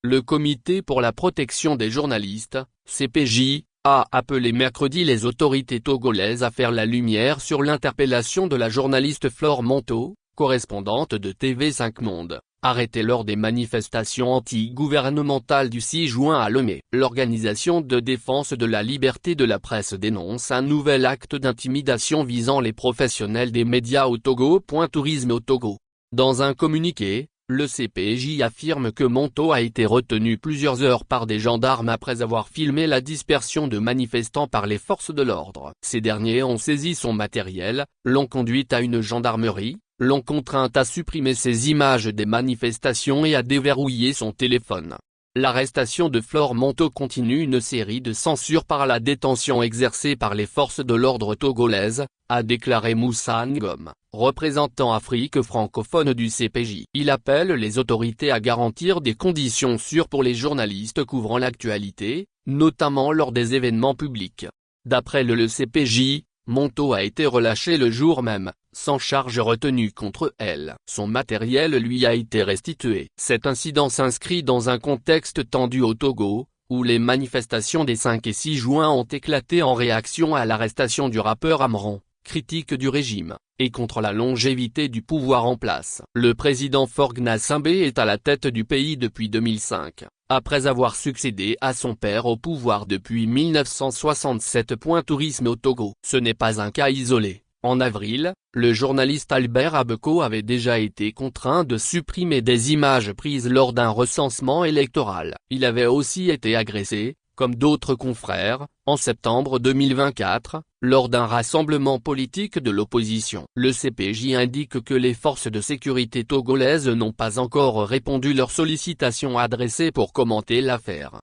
Le Comité pour la protection des journalistes, CPJ, a appelé mercredi les autorités togolaises à faire la lumière sur l'interpellation de la journaliste Flore Monto, correspondante de TV5 Monde, arrêtée lors des manifestations anti-gouvernementales du 6 juin à Lomé. L'organisation de défense de la liberté de la presse dénonce un nouvel acte d'intimidation visant les professionnels des médias au Togo. Tourisme au Togo. Dans un communiqué, le CPJ affirme que Monto a été retenu plusieurs heures par des gendarmes après avoir filmé la dispersion de manifestants par les forces de l'ordre. Ces derniers ont saisi son matériel, l'ont conduite à une gendarmerie, l'ont contrainte à supprimer ses images des manifestations et à déverrouiller son téléphone. L'arrestation de Flore Monto continue une série de censures par la détention exercée par les forces de l'ordre togolaises, a déclaré Moussa Ngom, représentant Afrique francophone du CPJ. Il appelle les autorités à garantir des conditions sûres pour les journalistes couvrant l'actualité, notamment lors des événements publics. D'après le CPJ, Monto a été relâché le jour même, sans charge retenue contre elle. Son matériel lui a été restitué. Cet incident s'inscrit dans un contexte tendu au Togo, où les manifestations des 5 et 6 juin ont éclaté en réaction à l'arrestation du rappeur Amran, critique du régime, et contre la longévité du pouvoir en place. Le président Faure Gnassingbé est à la tête du pays depuis 2005, après avoir succédé à son père au pouvoir depuis 1967. Tourisme au Togo. Ce n'est pas un cas isolé. En avril, le journaliste Albert Abeko avait déjà été contraint de supprimer des images prises lors d'un recensement électoral. Il avait aussi été agressé, comme d'autres confrères, en septembre 2024, lors d'un rassemblement politique de l'opposition. Le CPJ indique que les forces de sécurité togolaises n'ont pas encore répondu leurs sollicitations adressées pour commenter l'affaire.